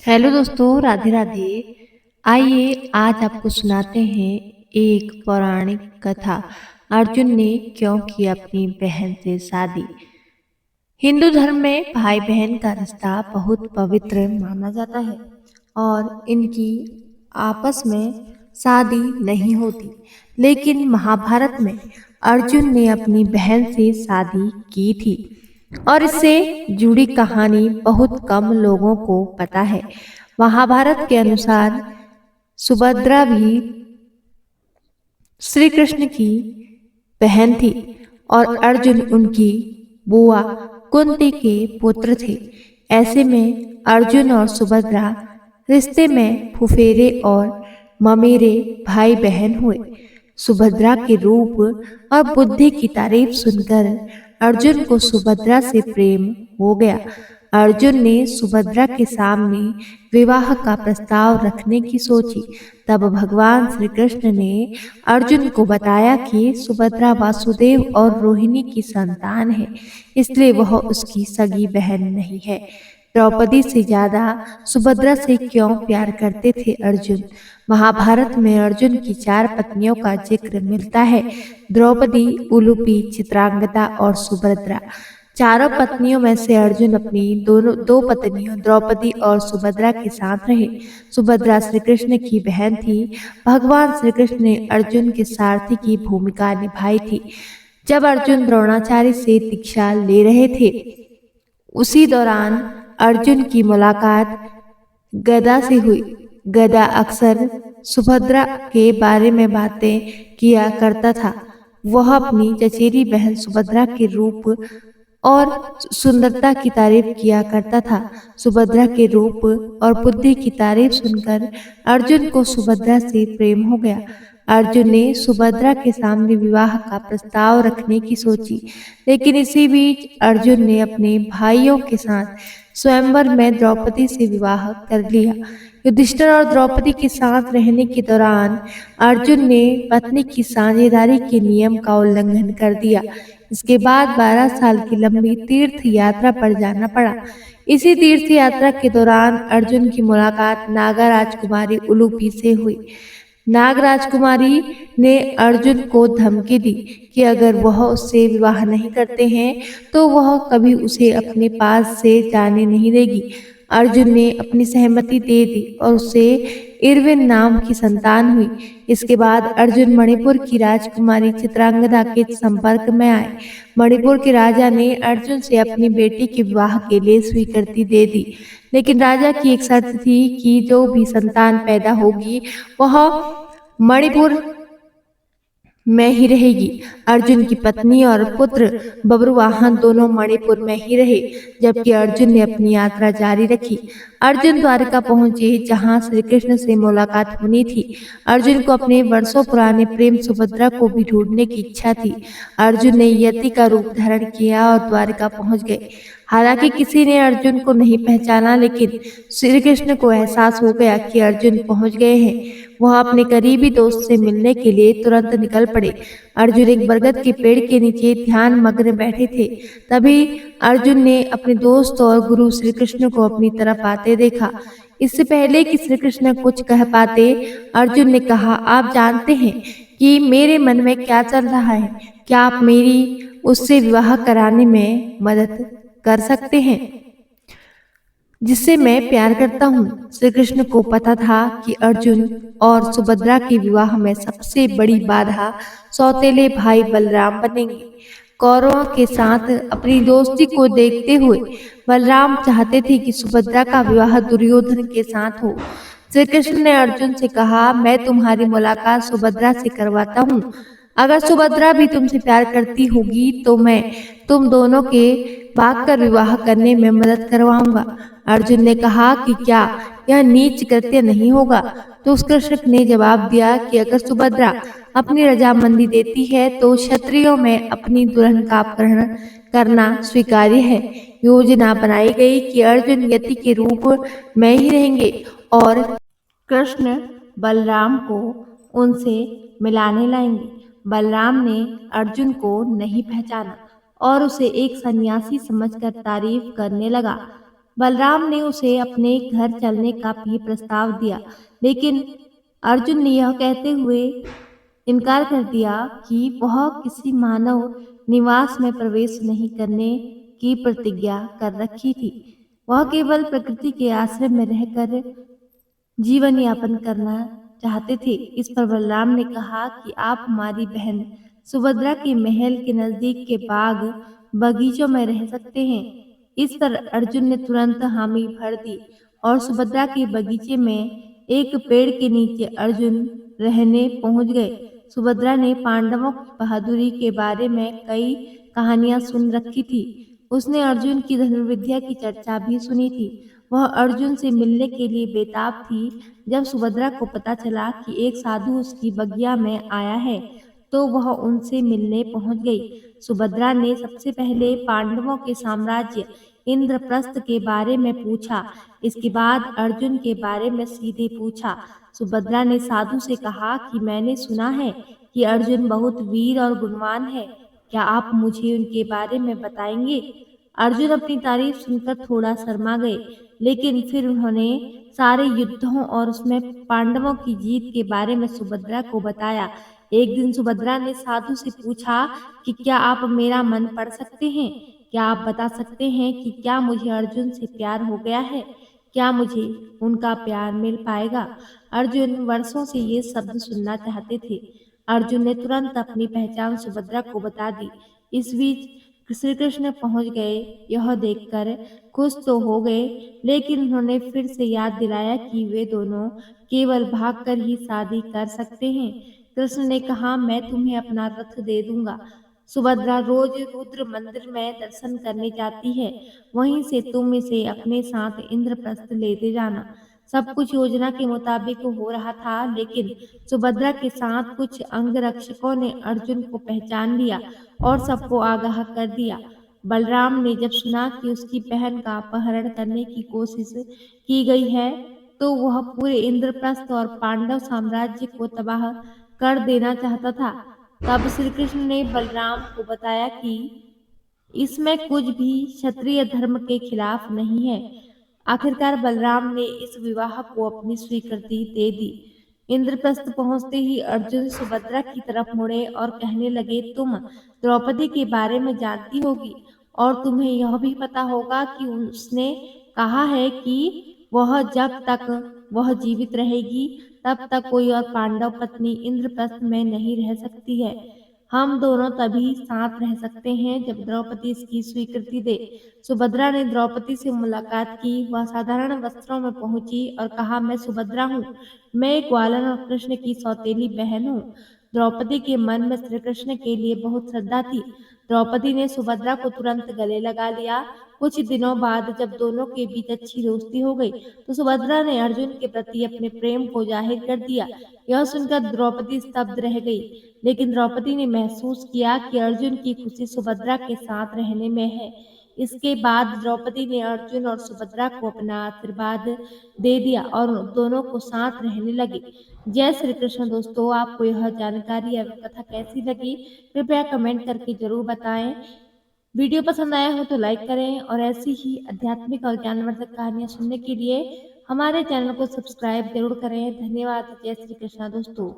Hello दोस्तों, राधे राधे। आइए आज आपको सुनाते हैं एक पौराणिक कथा। अर्जुन ने क्यों की अपनी बहन से शादी। हिंदू धर्म में भाई बहन का रिश्ता बहुत पवित्र माना जाता है और इनकी आपस में शादी नहीं होती। लेकिन महाभारत में अर्जुन ने अपनी बहन से शादी की थी और इससे जुड़ी कहानी बहुत कम लोगों को पता है। महाभारत के अनुसार सुभद्रा भी श्री कृष्ण की बहन थी और अर्जुन उनकी बुआ कुंती के पुत्र थे। ऐसे में अर्जुन और सुभद्रा रिश्ते में फुफेरे और ममेरे भाई बहन हुए। सुभद्रा के रूप और बुद्धि की तारीफ सुनकर अर्जुन को सुभद्रा से प्रेम हो गया। अर्जुन ने सुभद्रा के सामने विवाह का प्रस्ताव रखने की सोची। तब भगवान श्री कृष्ण ने अर्जुन को बताया कि सुभद्रा वासुदेव और रोहिणी की संतान है, इसलिए वह उसकी सगी बहन नहीं है। द्रौपदी से ज्यादा सुभद्रा से क्यों प्यार करते थे अर्जुन। महाभारत में अर्जुन की 4 पत्नियों का जिक्र मिलता है। द्रौपदी, उलूपी, चित्रांगदा और सुभद्रा। चारों पत्नियों में से अर्जुन अपनी दो पत्नियों द्रौपदी और सुभद्रा के साथ रहे। सुभद्रा श्री कृष्ण की बहन थी। भगवान श्री कृष्ण ने अर्जुन के सारथी की भूमिका निभाई थी। जब अर्जुन द्रोणाचार्य से दीक्षा ले रहे थे, उसी दौरान अर्जुन की मुलाकात गदा से हुई। गदा अक्सर सुभद्रा के बारे में बातें किया करता था। वह अपनी चचेरी बहन सुभद्रा के रूप और सुंदरता की तारीफ किया करता था। सुभद्रा के रूप और बुद्धि की तारीफ सुनकर अर्जुन को सुभद्रा से प्रेम हो गया। अर्जुन ने सुभद्रा के सामने विवाह का प्रस्ताव रखने की सोची, लेकिन इसी बीच अर्जुन ने अपने भाइयों के साथ स्वयंवर में द्रौपदी से विवाह कर लिया। युधिष्ठिर और द्रौपदी के साथ रहने के दौरान अर्जुन ने पत्नी की साझेदारी के नियम का उल्लंघन कर दिया। इसके बाद 12 साल की लंबी तीर्थ यात्रा पर जाना पड़ा। इसी तीर्थ यात्रा के दौरान अर्जुन की मुलाकात नागा राजकुमारी उलूपी से हुई। नाग राजकुमारी ने अर्जुन को धमकी दी कि अगर वह उससे विवाह नहीं करते हैं तो वह कभी उसे अपने पास से जाने नहीं देगी। अर्जुन ने अपनी सहमति दे दी और उससे इरविन नाम की संतान हुई। इसके बाद अर्जुन मणिपुर की राजकुमारी चित्रांगदा के संपर्क में आए। मणिपुर के राजा ने अर्जुन से अपनी बेटी के विवाह के लिए स्वीकृति दे दी, लेकिन राजा की एक शर्त थी कि जो भी संतान पैदा होगी वह मणिपुर में ही रहेगी। अर्जुन की पत्नी और पुत्र बब्रुवाहन दोनों मणिपुर में ही रहे, जबकि अर्जुन ने अपनी यात्रा जारी रखी। अर्जुन द्वारका पहुंचे, जहां श्री कृष्ण से मुलाकात होनी थी। अर्जुन को अपने वर्षों पुराने प्रेम सुभद्रा को भी ढूंढने की इच्छा थी। अर्जुन ने यति का रूप धारण किया और द्वारका पहुंच गए। हालांकि किसी ने अर्जुन को नहीं पहचाना, लेकिन श्री कृष्ण को एहसास हो गया कि अर्जुन पहुंच गए हैं। वह अपने करीबी दोस्त से मिलने के लिए तुरंत निकल पड़े। अर्जुन एक बरगद के पेड़ के नीचे ध्यान मग्न बैठे थे। तभी अर्जुन ने अपने दोस्त और गुरु श्री कृष्ण को अपनी तरफ आते देखा। इससे पहले कि श्री कृष्ण कुछ कह पाते, अर्जुन ने कहा, आप जानते हैं कि मेरे मन में क्या चल रहा है। क्या आप मेरी उससे विवाह कराने में मदद कर सकते हैं जिससे मैं प्यार करता हूँ। श्री कृष्ण को पता था कि अर्जुन और सुभद्रा के विवाह में सबसे बड़ी बाधा सौतेले भाई बलराम बनेंगे। कौरवों के साथ अपनी दोस्ती को देखते हुए बलराम चाहते थे कि सुभद्रा का विवाह दुर्योधन के साथ हो। श्री कृष्ण ने अर्जुन से कहा, मैं तुम्हारी मुलाकात सुभद्रा से करवाता हूँ। अगर सुभद्रा भी तुमसे प्यार करती होगी तो मैं तुम दोनों के भागकर विवाह करने में मदद करवाऊंगा। अर्जुन ने कहा कि क्या यह नीच कृत्य नहीं होगा। तो उस कृष्ण ने जवाब दिया कि अगर सुभद्रा अपनी रजामंदी देती है तो क्षत्रियों में अपनी दुल्हन का अपहरण करना स्वीकार्य है। योजना बनाई गई कि अर्जुन यति के रूप में ही रहेंगे और कृष्ण बलराम को उनसे मिलाने लाएंगे। बलराम ने अर्जुन को नहीं पहचाना और उसे एक सन्यासी समझकर तारीफ करने लगा। बलराम ने उसे अपने घर चलने का भी प्रस्ताव दिया, लेकिन अर्जुन ने यह कहते हुए इनकार कर दिया कि वह किसी मानव निवास में प्रवेश नहीं करने की प्रतिज्ञा कर रखी थी। वह केवल प्रकृति के आश्रय में रहकर जीवन यापन करना चाहते थे। इस पर बलराम ने कहा कि आप हमारी बहन सुभद्रा के महल के नजदीक के बाग बगीचों में रह सकते हैं। इस पर अर्जुन ने तुरंत हामी भर दी और सुभद्रा के बगीचे में एक पेड़ के नीचे अर्जुन रहने पहुंच गए। सुभद्रा ने पांडवों की बहादुरी के बारे में कई कहानियां सुन रखी थी। उसने अर्जुन की धनुर्विद्या की चर्चा भी सुनी थी। वह अर्जुन से मिलने के लिए बेताब थी। जब सुभद्रा को पता चला कि एक साधु उसकी बगिया में आया है, तो वह उनसे मिलने पहुंच गई। सुभद्रा ने सबसे पहले पांडवों के साम्राज्य इंद्रप्रस्थ के बारे में पूछा। इसके बाद अर्जुन के बारे में सीधे पूछा। सुभद्रा ने साधु से कहा कि मैंने सुना है कि अर्जुन बहुत वीर और गुणवान है। क्या आप मुझे उनके बारे में बताएंगे? अर्जुन अपनी तारीफ सुनकर थोड़ा शर्मा गए, लेकिन फिर उन्होंने सारे युद्धों और उसमें पांडवों की जीत के बारे में सुभद्रा को बताया। एक दिन सुभद्रा ने साधु से पूछा कि क्या आप मेरा मन पढ़ सकते हैं? क्या आप बता सकते हैं कि क्या मुझे अर्जुन से प्यार हो गया है? क्या मुझे उनका प्यार मिल पाएगा? अर्जुन वर्षों से ये शब्द सुनना चाहते थे। अर्जुन ने तुरंत अपनी पहचान सुभद्रा को बता दी। इस बीच श्री कृष्ण पहुंच गए। यह देखकर खुश तो हो गए, लेकिन उन्होंने फिर से याद दिलाया कि वे दोनों केवल भागकर ही शादी कर सकते हैं। कृष्ण ने कहा, मैं तुम्हें अपना रथ दे दूंगा। सुभद्रा रोज रुद्र मंदिर में दर्शन करने जाती है। वहीं से तुम इसे अपने साथ इंद्रप्रस्थ लेते जाना। सब कुछ योजना के मुताबिक हो रहा था, लेकिन सुभद्रा के साथ कुछ अंगरक्षकों ने अर्जुन को पहचान लिया और सबको आगाह कर दिया। बलराम ने जब सुना कि उसकी बहन का अपहरण करने की कोशिश की गई है, तो वह पूरे इंद्रप्रस्थ और पांडव साम्राज्य को तबाह कर देना चाहता था। तब श्री कृष्ण ने बलराम को बताया कि इसमें कुछ भी क्षत्रिय धर्म के खिलाफ नहीं है। आखिरकार बलराम ने इस विवाह को अपनी स्वीकृति दे दी। इंद्रप्रस्थ पहुंचते ही अर्जुन सुभद्रा की तरफ मुड़े और कहने लगे, तुम द्रौपदी के बारे में जानती होगी और तुम्हें यह भी पता होगा कि उसने कहा है कि जब तक वह जीवित रहेगी तब तक कोई और पांडव पत्नी इंद्रप्रस्थ में नहीं रह सकती है। हम दोनों तभी साथ रह सकते हैं जब द्रौपदी इसकी स्वीकृति दे। सुभद्रा ने द्रौपदी से मुलाकात की। वह साधारण वस्त्रों में पहुंची और कहा, मैं सुभद्रा हूँ। मैं एक ग्वालन और कृष्ण की सौतेली बहन हूँ। द्रौपदी के मन में श्री कृष्ण के लिए बहुत श्रद्धा थी। द्रौपदी ने सुभद्रा को तुरंत गले लगा लिया। कुछ दिनों बाद जब दोनों के बीच अच्छी दोस्ती हो गई, तो सुभद्रा ने अर्जुन के प्रति अपने प्रेम को जाहिर कर दिया। यह सुनकर द्रौपदी स्तब्ध रह गई, लेकिन द्रौपदी ने महसूस किया कि अर्जुन की खुशी सुभद्रा के साथ रहने में है। इसके बाद द्रौपदी ने अर्जुन और सुभद्रा को अपना आशीर्वाद दे दिया और दोनों को साथ रहने लगे। जय श्री कृष्ण। दोस्तों, आपको यह जानकारी या कथा कैसी लगी, कृपया कमेंट करके जरूर बताएं। वीडियो पसंद आया हो तो लाइक करें और ऐसी ही आध्यात्मिक और ज्ञानवर्धक कहानियां सुनने के लिए हमारे चैनल को सब्सक्राइब जरूर करें। धन्यवाद। जय श्री कृष्ण दोस्तों।